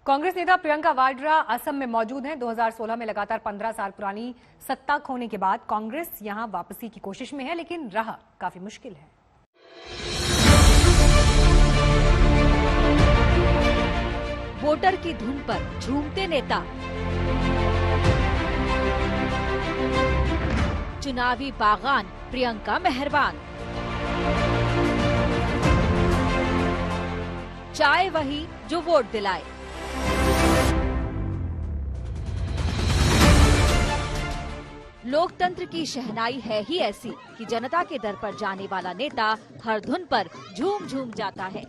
कांग्रेस नेता प्रियंका वाड्रा असम में मौजूद हैं। 2016 में लगातार 15 साल पुरानी सत्ता खोने के बाद कांग्रेस यहां वापसी की कोशिश में है, लेकिन राह काफी मुश्किल है। वोटर की धुन पर झूमते नेता, चुनावी बागान प्रियंका मेहरबान, चाय वही जो वोट दिलाए। लोकतंत्र की शहनाई है ही ऐसी कि जनता के दर पर जाने वाला नेता हर धुन पर झूम झूम जाता है।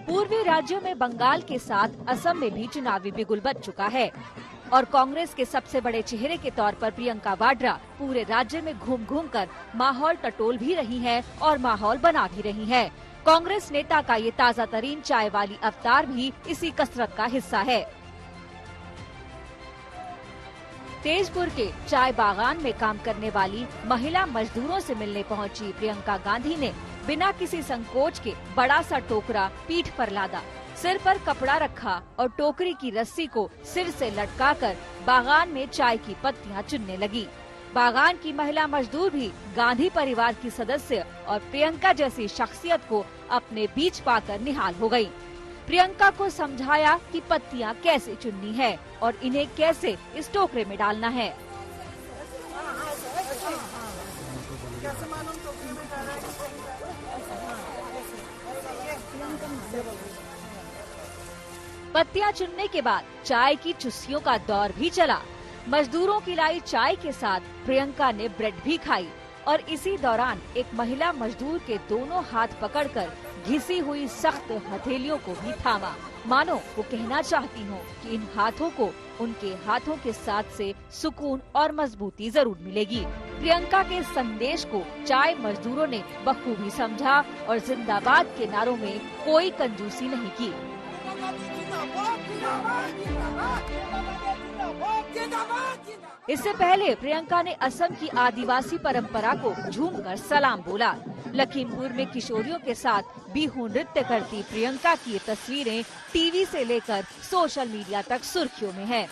पूर्वी राज्यों में बंगाल के साथ असम में भी चुनावी बिगुल बज चुका है और कांग्रेस के सबसे बड़े चेहरे के तौर पर प्रियंका वाड्रा पूरे राज्य में घूम घूम कर माहौल टटोल भी रही हैं और माहौल बना भी रही हैं। कांग्रेस नेता का ये ताजा तरीन चाय वाली अवतार भी इसी कसरत का हिस्सा है। तेजपुर के चाय बागान में काम करने वाली महिला मजदूरों से मिलने पहुंची प्रियंका गांधी ने बिना किसी संकोच के बड़ा सा टोकरा पीठ पर लादा, सिर पर कपड़ा रखा और टोकरी की रस्सी को सिर से लटकाकर बागान में चाय की पत्तियां चुनने लगी। बागान की महिला मजदूर भी गांधी परिवार की सदस्य और प्रियंका जैसी शख्सियत को अपने बीच पाकर निहाल हो गयी। प्रियंका को समझाया कि पत्तियां कैसे चुननी है और इन्हें कैसे इस टोकरे में डालना है। पत्तियां चुनने के बाद चाय की चुस्कियों का दौर भी चला। मजदूरों की लाई चाय के साथ प्रियंका ने ब्रेड भी खाई और इसी दौरान एक महिला मजदूर के दोनों हाथ पकड़कर घिसी हुई सख्त हथेलियों को भी थामा, मानो वो कहना चाहती हो कि इन हाथों को उनके हाथों के साथ से सुकून और मजबूती जरूर मिलेगी। प्रियंका के संदेश को चाय मजदूरों ने बखूबी समझा और जिंदाबाद के नारों में कोई कंजूसी नहीं की। इससे पहले प्रियंका ने असम की आदिवासी परंपरा को झूमकर सलाम बोला। लखीमपुर में किशोरियों के साथ बिहू नृत्य करती प्रियंका की ये तस्वीरें टीवी से लेकर सोशल मीडिया तक सुर्खियों में हैं।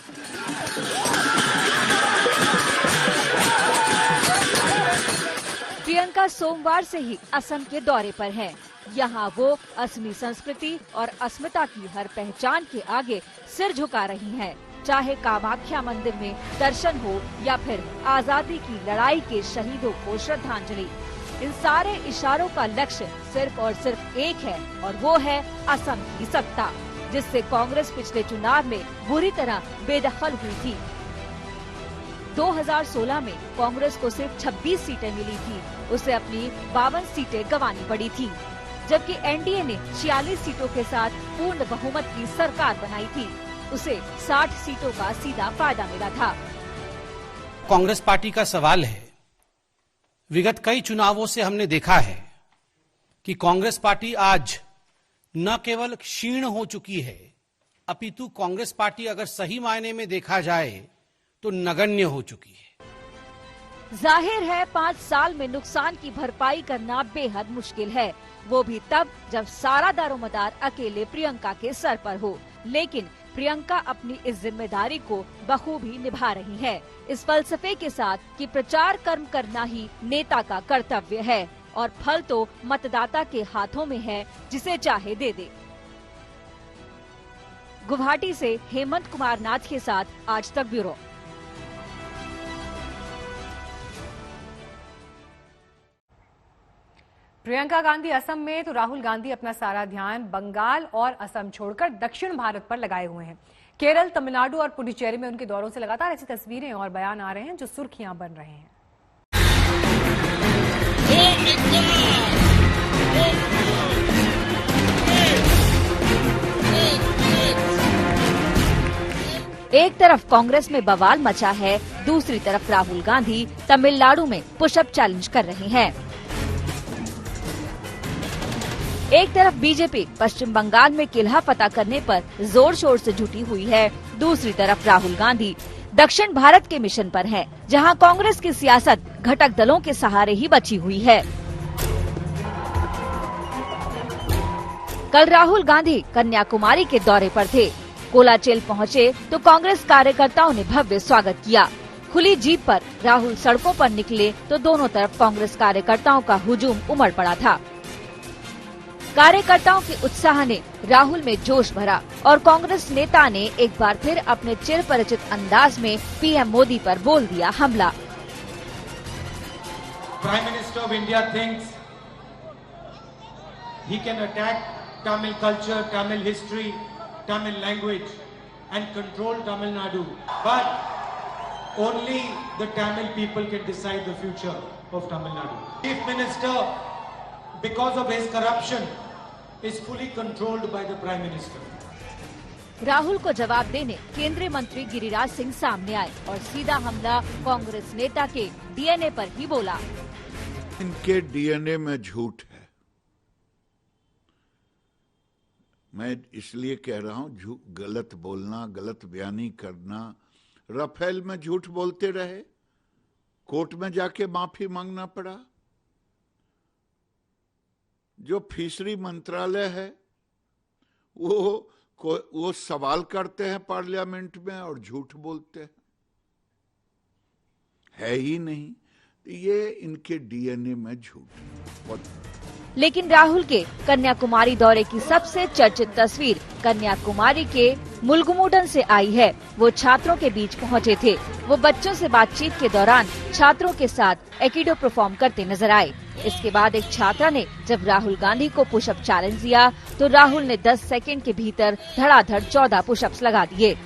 प्रियंका सोमवार से ही असम के दौरे पर हैं। यहाँ वो असमी संस्कृति और अस्मिता की हर पहचान के आगे सिर झुका रही हैं। चाहे कामाख्या मंदिर में दर्शन हो या फिर आजादी की लड़ाई के शहीदों को श्रद्धांजलि, इन सारे इशारों का लक्ष्य सिर्फ और सिर्फ एक है और वो है असम की सत्ता, जिससे कांग्रेस पिछले चुनाव में बुरी तरह बेदखल हुई थी। 2016 में कांग्रेस को सिर्फ 26 सीटें मिली थी, उसे अपनी 52 सीटें गंवानी पड़ी थी, जबकि एनडीए ने 46 सीटों के साथ पूर्ण बहुमत की सरकार बनाई थी। उसे 60 सीटों का सीधा फायदा मिला था। कांग्रेस पार्टी का सवाल है, विगत कई चुनावों से हमने देखा है कि कांग्रेस पार्टी आज न केवल क्षीण हो चुकी है, अपितु कांग्रेस पार्टी अगर सही मायने में देखा जाए तो नगण्य हो चुकी है। जाहिर है 5 साल में नुकसान की भरपाई करना बेहद मुश्किल है, वो भी तब जब सारा दारोमदार अकेले प्रियंका के सर पर हो। लेकिन प्रियंका अपनी इस जिम्मेदारी को बखूबी निभा रही है, इस फलसफे के साथ कि प्रचार कर्म करना ही नेता का कर्तव्य है और फल तो मतदाता के हाथों में है, जिसे चाहे दे दे। गुवाहाटी से हेमंत कुमार नाथ के साथ आज तक ब्यूरो। प्रियंका गांधी असम में तो राहुल गांधी अपना सारा ध्यान बंगाल और असम छोड़कर दक्षिण भारत पर लगाए हुए हैं। केरल, तमिलनाडु और पुडुचेरी में उनके दौरों से लगातार ऐसी तस्वीरें और बयान आ रहे हैं जो सुर्खियां बन रहे हैं। एक तरफ कांग्रेस में बवाल मचा है, दूसरी तरफ राहुल गांधी तमिलनाडु में पुशअप चैलेंज कर रहे हैं। एक तरफ बीजेपी पश्चिम बंगाल में किल्हा पता करने पर जोर शोर से जुटी हुई है, दूसरी तरफ राहुल गांधी दक्षिण भारत के मिशन पर हैं, जहां कांग्रेस की सियासत घटक दलों के सहारे ही बची हुई है। कल राहुल गांधी कन्याकुमारी के दौरे पर थे कोलाचेल पहुँचे तो कांग्रेस कार्यकर्ताओं ने भव्य स्वागत किया। खुली जीप पर राहुल सड़कों पर निकले तो दोनों तरफ कांग्रेस कार्यकर्ताओं का हुजूम उमड़ पड़ा था। कार्यकर्ताओं के उत्साह ने राहुल में जोश भरा और कांग्रेस नेता ने एक बार फिर अपने चिर परिचित अंदाज में पीएम मोदी पर बोल दिया हमला। Prime Minister of India thinks he can attack Tamil culture, Tamil history, Tamil language and control Tamil Nadu. But only the Tamil people can decide the future of Tamil Nadu. Chief Minister, because of his corruption, is fully controlled by the Prime Minister. Rahul को जवाब देने केंद्रीय मंत्री गिरिराज सिंह सामने आए और सीधा हमला कांग्रेस नेता के डीएनए पर ही बोला। इनके डीएनए में झूठ है। मैं इसलिए कह रहा हूं, गलत बोलना, गलत बयानी करना। राफेल में झूठ बोलते रहे, कोर्ट में जाके माफी मांगना पड़ा। जो फिशरी मंत्रालय है वो सवाल करते हैं पार्लियामेंट में और झूठ बोलते हैं, है ही नहीं। ये इनके डीएनए में झूठ। लेकिन राहुल के कन्याकुमारी दौरे की सबसे चर्चित तस्वीर कन्याकुमारी के मुलगुमुडन से आई है। वो छात्रों के बीच पहुंचे थे। वो बच्चों से बातचीत के दौरान छात्रों के साथ एकिडो परफॉर्म करते नजर आए। इसके बाद एक छात्रा ने जब राहुल गांधी को पुशअप चैलेंज दिया तो राहुल ने 10 सेकंड के भीतर धड़ाधड़ 14 पुशअप्स लगा दिए।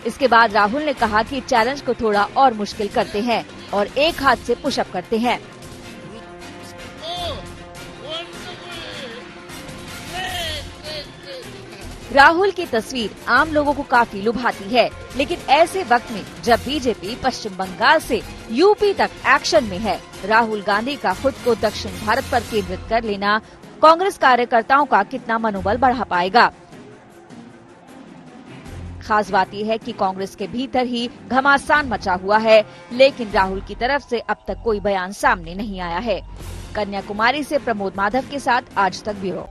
इसके बाद राहुल ने कहा कि चैलेंज को थोड़ा और मुश्किल करते हैं और एक हाथ से पुशअप करते हैं। राहुल की तस्वीर आम लोगों को काफी लुभाती है, लेकिन ऐसे वक्त में जब बीजेपी पश्चिम बंगाल से यूपी तक एक्शन में है, राहुल गांधी का खुद को दक्षिण भारत पर केंद्रित कर लेना कांग्रेस कार्यकर्ताओं का कितना मनोबल बढ़ा पाएगा। खास बात यह है कि कांग्रेस के भीतर ही घमासान मचा हुआ है, लेकिन राहुल की तरफ से अब तक कोई बयान सामने नहीं आया है। कन्याकुमारी से प्रमोद माधव के साथ आज तक ब्यूरो।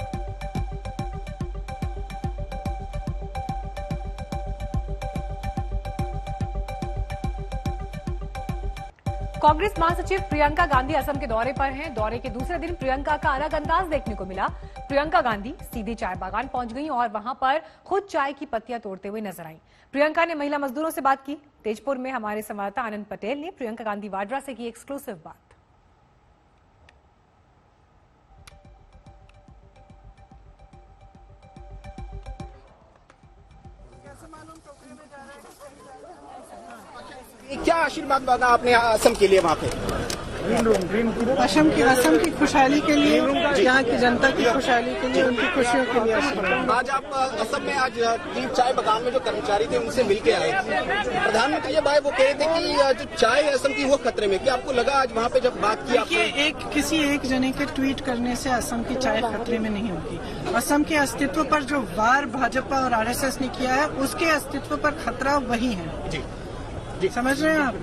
कांग्रेस महासचिव प्रियंका गांधी असम के दौरे पर हैं। दौरे के दूसरे दिन प्रियंका का अलग अंदाज देखने को मिला। प्रियंका गांधी सीधे चाय बागान पहुंच गईं और वहां पर खुद चाय की पत्तियां तोड़ते हुए नजर आईं। प्रियंका ने महिला मजदूरों से बात की। तेजपुर में हमारे संवाददाता आनंद पटेल ने प्रियंका गांधी वाड्रा से की एक्सक्लूसिव बात। क्या आशीर्वाद मांगा आपने असम के लिए वहाँ पे? असम की खुशहाली के लिए, यहाँ की जनता की खुशहाली के लिए, उनकी खुशियों के लिए। आज आप असम में आज चाय बागान में जो कर्मचारी थे उनसे मिलके आए। प्रधानमंत्री भाई वो कह रहे थे कि जो चाय असम की वो खतरे में। क्या आपको लगा आज वहाँ पे जब बात की? किसी एक जने के ट्वीट करने से असम की चाय खतरे में नहीं होगी। असम के अस्तित्व पर जो वार भाजपा और आरएसएस ने किया है, उसके अस्तित्व पर खतरा वही है। जी समझ रहे हैं आप?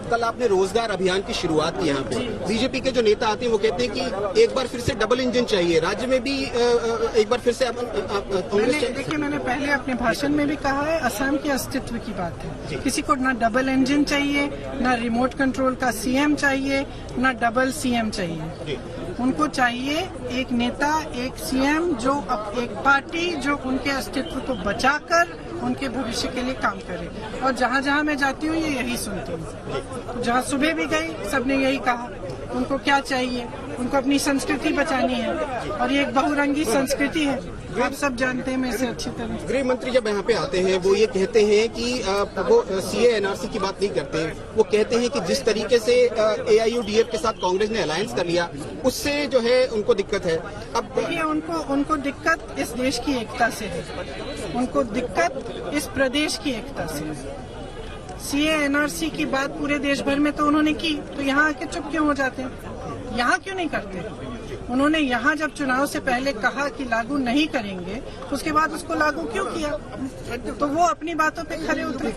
कल आपने रोजगार अभियान की शुरुआत की। यहाँ पे बीजेपी के जो नेता आते हैं वो कहते हैं कि एक बार फिर से डबल इंजन चाहिए, राज्य में भी एक बार फिर से देखिए, मैंने पहले अपने भाषण में भी कहा है, असम के अस्तित्व की बात है। किसी को ना डबल इंजन चाहिए, ना रिमोट कंट्रोल का सीएम चाहिए, ना डबल सीएम चाहिए। उनको चाहिए एक नेता, एक सीएम, जो एक पार्टी जो उनके अस्तित्व को बचाकर उनके भविष्य के लिए काम करे। और जहाँ जहाँ मैं जाती हूँ ये यही सुनती हूँ। जहाँ सुबह भी गई सबने यही कहा। उनको क्या चाहिए? उनको अपनी संस्कृति बचानी है और ये एक बहुरंगी संस्कृति है, आप सब जानते हैं मैं इसे अच्छी तरह। गृह मंत्री जब यहाँ पे आते हैं वो ये कहते हैं कि वो सीए एनआरसी की बात नहीं करते। वो कहते हैं कि जिस तरीके से एआईयूडीएफ के साथ कांग्रेस ने अलायंस कर लिया उससे जो है उनको दिक्कत है। अब देखिए, उनको दिक्कत इस देश की एकता से है, उनको दिक्कत इस प्रदेश की एकता से है। सीए एनआरसी की बात पूरे देश भर में तो उन्होंने की, तो यहाँ आके चुप क्यों हो जाते हैं? यहाँ क्यों नहीं करते? उन्होंने यहाँ जब चुनाव से पहले कहा कि लागू नहीं करेंगे, उसके बाद उसको लागू क्यों किया? तो वो अपनी बातों पे खरे उतरे।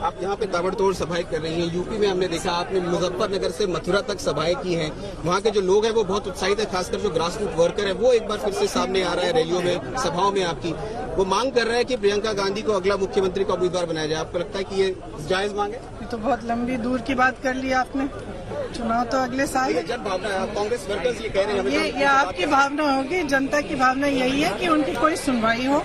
आप यहाँ पे ताबड़तोड़ सभाएं कर रही हैं। यूपी में हमने देखा, आपने मुजफ्फरनगर से मथुरा तक सभाएं की हैं। वहाँ के जो लोग हैं वो बहुत उत्साहित है, खासकर जो ग्रास रूट वर्कर है वो एक बार फिर से सामने आ रहा है रैलियों में, सभाओं में आपकी। वो मांग कर रहा है कि प्रियंका गांधी को अगला मुख्यमंत्री का उम्मीदवार बनाया जाए। आपको लगता है कि ये जायज मांग है? ये तो बहुत लंबी दूर की बात कर ली आपने। चुनाव तो अगले साल है। जब भावना कांग्रेस वर्कर्स ये कह रहे हैं, ये आपकी भावना होगी, जनता की भावना यही है कि उनकी कोई सुनवाई हो,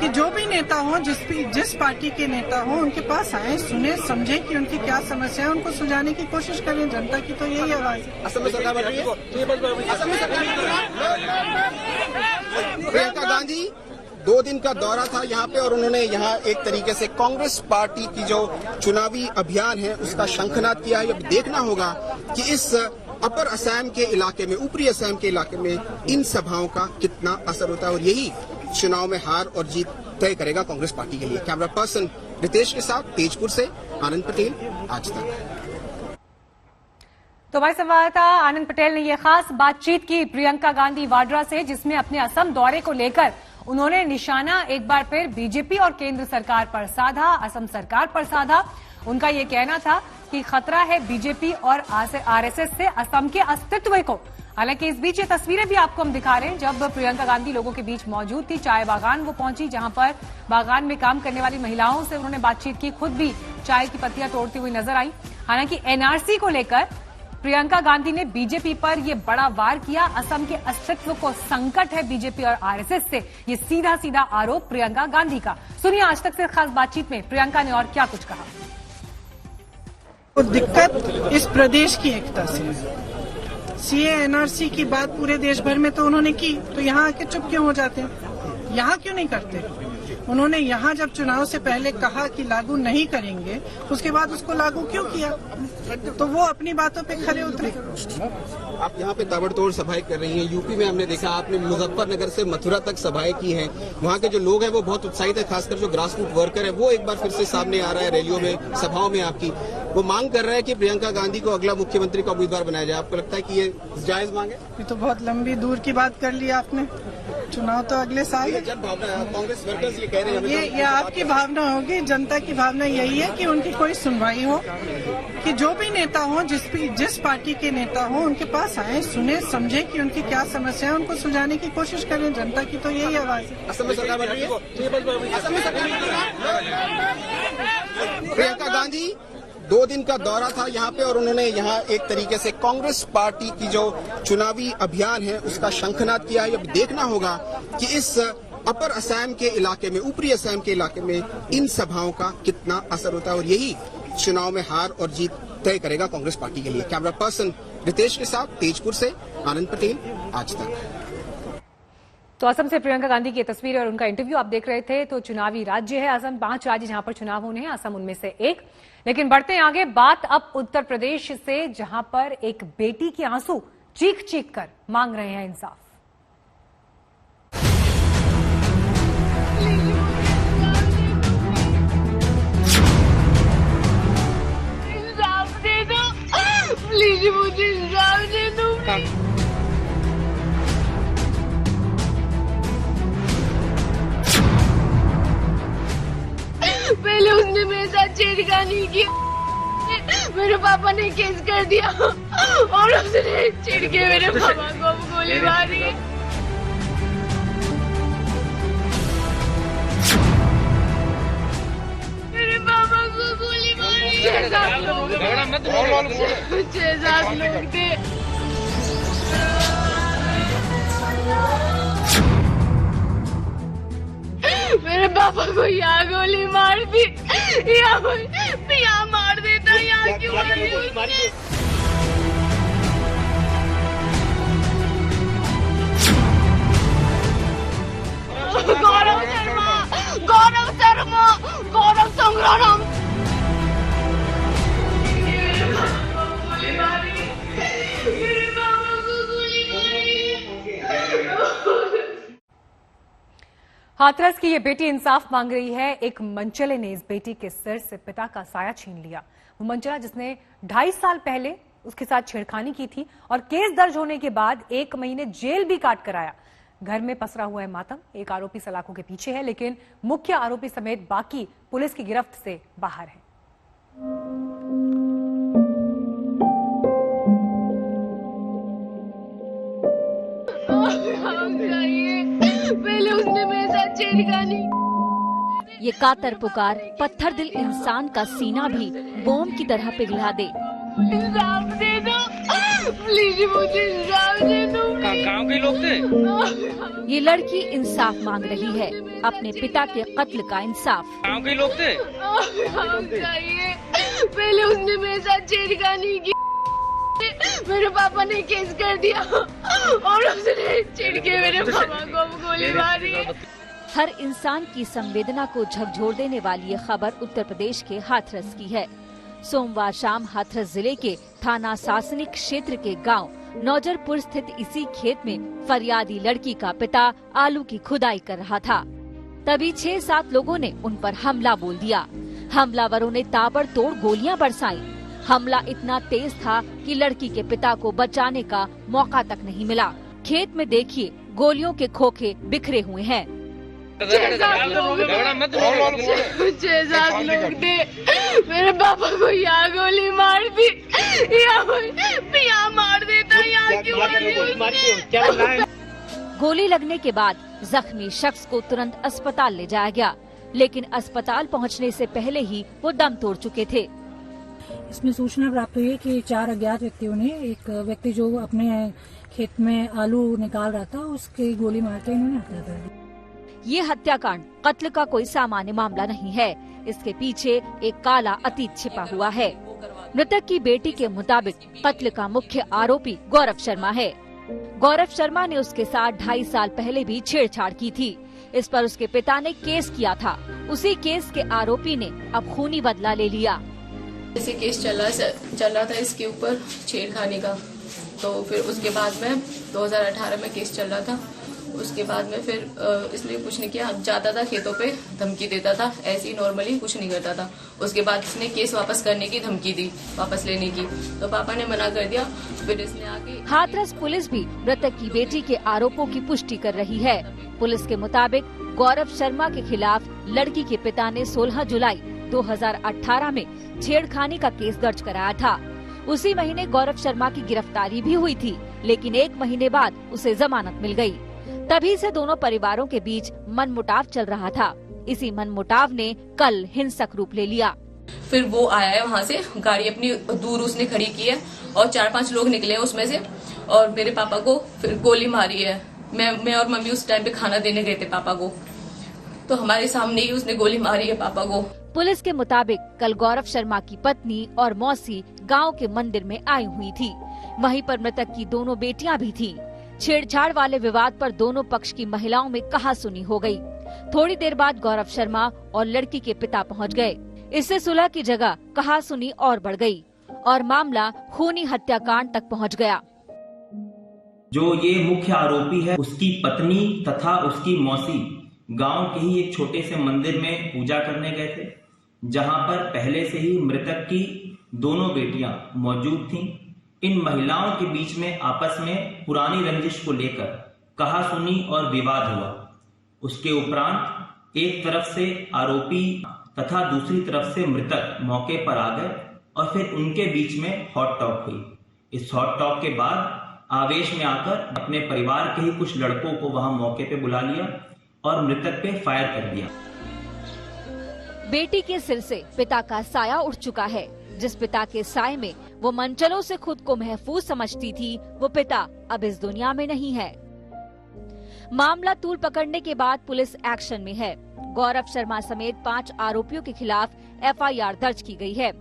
कि जो भी नेता हो, जिस पार्टी के नेता हो, उनके पास आए, सुने, समझे कि उनकी क्या समस्या है, उनको सुलझाने की कोशिश करें। जनता की तो यही आवाज है। असम में सरकार बन रही है, प्रियंका गांधी 2 दिन का दौरा था यहाँ पे और उन्होंने यहाँ एक तरीके से कांग्रेस पार्टी की जो चुनावी अभियान है उसका शंखनाद किया है। अब देखना होगा कि इस अपर असम के इलाके में, ऊपरी असम के इलाके में इन सभाओं का कितना असर होता है और यही चुनाव में हार और जीत तय करेगा कांग्रेस पार्टी के लिए। कैमरा पर्सन रितेश के साथ तेजपुर से आनंद पटेल, आज तक। तो हमारे संवाददाता आनंद पटेल ने यह खास बातचीत की प्रियंका गांधी वाड्रा से, जिसमें अपने असम दौरे को लेकर उन्होंने निशाना एक बार फिर बीजेपी और केंद्र सरकार पर साधा, असम सरकार पर साधा। उनका ये कहना था कि खतरा है बीजेपी और आरएसएस से असम के अस्तित्व को। हालांकि इस बीच ये तस्वीरें भी आपको हम दिखा रहे हैं, जब प्रियंका गांधी लोगों के बीच मौजूद थी, चाय बागान वो पहुंची, जहां पर बागान में काम करने वाली महिलाओं से उन्होंने बातचीत की, खुद भी चाय की पत्तियां तोड़ती हुई नजर आई। हालांकि एनआरसी को लेकर प्रियंका गांधी ने बीजेपी पर यह बड़ा वार किया। असम के अस्तित्व को संकट है बीजेपी और आरएसएस से, ये सीधा सीधा आरोप प्रियंका गांधी का। सुनिए आज तक से खास बातचीत में प्रियंका ने और क्या कुछ कहा। तो दिक्कत इस प्रदेश की एकता से है। सीए एनआरसी की बात पूरे देश भर में तो उन्होंने की, तो यहाँ आके चुप क्यों हो जाते हैं? यहाँ क्यों नहीं करते? उन्होंने यहाँ जब चुनाव से पहले कहा कि लागू नहीं करेंगे, उसके बाद उसको लागू क्यों किया? तो वो अपनी बातों पे खरे उतरे। आप यहाँ पे ताबड़तोड़ सभाएं कर रही हैं। यूपी में हमने देखा, आपने मुजफ्फरनगर से मथुरा तक सभाएं की हैं। वहाँ के जो लोग हैं वो बहुत उत्साहित है, खासकर जो ग्रास रूट वर्कर है वो एक बार फिर से सामने आ रहा है रैलियों में, सभाओं में आपकी। वो मांग कर रहा है कि प्रियंका गांधी को अगला मुख्यमंत्री का उम्मीदवार बनाया जाए। आपको लगता है कि ये जायज मांग है? ये तो बहुत लंबी दूर की बात कर ली आपने। चुनाव तो अगले साल है। जब भावना कांग्रेस वर्कर्स ये कह रहे हैं, ये आपकी भावना होगी, जनता की भावना यही है कि उनकी कोई सुनवाई हो, कि जो भी नेता हो, जिस पार्टी के नेता हो, उनके पास आए, सुने, समझे कि उनकी क्या समस्या है, उनको सुलझाने की कोशिश करें। जनता की तो यही आवाज है। असम में सरकार बन रही है, प्रियंका गांधी 2 दिन का दौरा था यहाँ पे और उन्होंने यहाँ एक तरीके से कांग्रेस पार्टी की जो चुनावी अभियान है उसका शंखनाद किया है। अब देखना होगा कि इस अपर असम के इलाके में, ऊपरी असम के इलाके में इन सभाओं का कितना असर होता है और यही चुनाव में हार और जीत तय करेगा कांग्रेस पार्टी के लिए। कैमरा पर्सन रितेश के साथ तेजपुर से आनंद पटेल, आज तक। तो असम से प्रियंका गांधी की तस्वीर और उनका इंटरव्यू आप देख रहे थे। तो चुनावी राज्य है असम, 5 राज्य जहां पर चुनाव होने हैं, असम उनमें से एक। लेकिन बढ़ते हैं आगे, बात अब उत्तर प्रदेश से, जहां पर एक बेटी के आंसू चीख चीख कर मांग रहे हैं इंसाफ। इंसाफ दे दो प्लीज, मुझे इंसाफ दे दो। पहले उसने मेरे साथ छेड़खानी की, मेरे पापा ने केस कर दिया और उसने चिढ़ के मेरे पापा को गोली मारी। मेरे पापा को गोली मारी। 6-7 लोग थे। मेरे पापा को यहाँ गोली मार दी, यहाँ मार देता, यहाँ क्यों मारी उसने? गौरव संग्राम। हाथरस की ये बेटी इंसाफ मांग रही है। एक मनचले ने इस बेटी के सिर से पिता का साया छीन लिया। वो मनचला जिसने 2.5 साल पहले उसके साथ छेड़खानी की थी और केस दर्ज होने के बाद 1 महीने जेल भी काट कर आया। घर में पसरा हुआ है मातम। एक आरोपी सलाखों के पीछे है, लेकिन मुख्य आरोपी समेत बाकी पुलिस की गिरफ्त से बाहर है। पहले उसने मेरे साथ छेड़खानी। ये कातर पुकार पत्थर दिल इंसान का सीना भी बम की तरह पिघला दे। इंसाफ दे दो प्लीज, मुझे इंसाफ दे दो। गाँव के लोग थे। ये लड़की इंसाफ मांग रही है, अपने पिता के कत्ल का इंसाफ। गाँव के लोग थे। पहले उसने मेरे साथ छेड़खानी की, मेरे पापा ने केस कर दिया और उसने चिढ़ के मेरे पापा को गोली मारी। हर इंसान की संवेदना को झकझोर देने वाली ये खबर उत्तर प्रदेश के हाथरस की है। सोमवार शाम हाथरस जिले के थाना सासनिक क्षेत्र के गांव नौजरपुर स्थित इसी खेत में फरियादी लड़की का पिता आलू की खुदाई कर रहा था। तभी 6-7 लोगों ने उन पर हमला बोल दिया। हमलावरों ने ताबड़तोड़ गोलियां बरसाई। हमला इतना तेज था कि लड़की के पिता को बचाने का मौका तक नहीं मिला। खेत में देखिए गोलियों के खोखे बिखरे हुए हैं। 6-7 लोग थे। मेरे पापा को यहाँ गोली मार दी, यहाँ मार देता, यहाँ क्यों? गोली लगने के बाद जख्मी शख्स को तुरंत अस्पताल ले जाया गया, लेकिन अस्पताल पहुंचने से पहले ही वो दम तोड़ चुके थे। इसमें सूचना प्राप्त हुई है कि 4 अज्ञात व्यक्तियों ने एक व्यक्ति जो अपने खेत में आलू निकाल रहा था उसकी गोली मारकर इन्होंने हत्या कर दी। ये हत्याकांड कत्ल का कोई सामान्य मामला नहीं है। इसके पीछे एक काला अतीत छिपा हुआ है। मृतक की बेटी के मुताबिक कत्ल का मुख्य आरोपी गौरव शर्मा है। गौरव शर्मा ने उसके साथ 2.5 साल पहले भी छेड़छाड़ की थी। इस पर उसके पिता ने केस किया था। उसी केस के आरोपी ने अब खूनी बदला ले लिया। जैसे केस चल रहा था इसके ऊपर छेड़खानी का, तो फिर उसके बाद में 2018 में केस चल रहा था। उसके बाद में फिर इसने कुछ नहीं किया, जाता था खेतों पे, धमकी देता था, ऐसे ही नॉर्मली कुछ नहीं करता था। उसके बाद इसने केस वापस करने की धमकी दी, वापस लेने की, तो पापा ने मना कर दिया। फिर इसने आके हाथरस पुलिस भी मृतक की बेटी के आरोपों की पुष्टि कर रही है। पुलिस के मुताबिक गौरव शर्मा के खिलाफ लड़की के पिता ने 16 जुलाई 2018 में छेड़खानी का केस दर्ज कराया था। उसी महीने गौरव शर्मा की गिरफ्तारी भी हुई थी, लेकिन 1 महीने बाद उसे जमानत मिल गई। तभी से दोनों परिवारों के बीच मनमुटाव चल रहा था। इसी मनमुटाव ने कल हिंसक रूप ले लिया। फिर वो आया है वहाँ से, गाड़ी अपनी दूर उसने खड़ी की है और 4-5 लोग निकले हैं उसमें से, और मेरे पापा को फिर गोली मारी है। मैं और मम्मी उस टाइम पे खाना देने गए थे पापा को, तो हमारे सामने ही उसने गोली मारी है पापा को। पुलिस के मुताबिक कल गौरव शर्मा की पत्नी और मौसी गांव के मंदिर में आई हुई थी। वहीं पर मृतक की दोनों बेटियां भी थीं। छेड़छाड़ वाले विवाद पर दोनों पक्ष की महिलाओं में कहासुनी हो गई। थोड़ी देर बाद गौरव शर्मा और लड़की के पिता पहुंच गए। इससे सुलह की जगह कहासुनी और बढ़ गई और मामला खूनी हत्याकांड तक पहुंच गया। जो ये मुख्य आरोपी है, उसकी पत्नी तथा उसकी मौसी गांव के ही एक छोटे से मंदिर में पूजा करने गए थे, जहां पर पहले से ही मृतक की दोनों बेटियां मौजूद थीं। इन महिलाओं के बीच में आपस में पुरानी रंजिश को लेकर कहासुनी और विवाद हुआ। उसके उपरांत एक तरफ से आरोपी तथा दूसरी तरफ से मृतक मौके पर आ गए और फिर उनके बीच में हॉट टॉक हुई। इस हॉट टॉक के बाद आवेश में आकर अपने परिवार के ही कुछ लड़कों को वहां मौके पे बुला लिया और मृतक पे फायर कर दिया। बेटी के सिर से पिता का साया उठ चुका है। जिस पिता के साए में वो मंचलों से खुद को महफूज समझती थी, वो पिता अब इस दुनिया में नहीं है। मामला तूल पकड़ने के बाद पुलिस एक्शन में है। गौरव शर्मा समेत 5 आरोपियों के खिलाफ FIR दर्ज की गई है।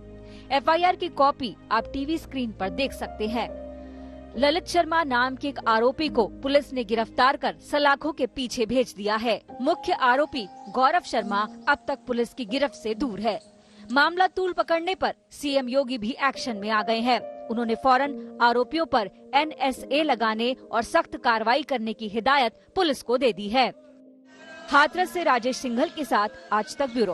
FIR की कॉपी आप टीवी स्क्रीन पर देख सकते हैं। ललित शर्मा नाम के एक आरोपी को पुलिस ने गिरफ्तार कर सलाखों के पीछे भेज दिया है। मुख्य आरोपी गौरव शर्मा अब तक पुलिस की गिरफ्त से दूर है। मामला तूल पकड़ने पर CM योगी भी एक्शन में आ गए हैं। उन्होंने फौरन आरोपियों पर NSA लगाने और सख्त कार्रवाई करने की हिदायत पुलिस को दे दी है। हाथरस से राजेश सिंघल के साथ आज तक ब्यूरो।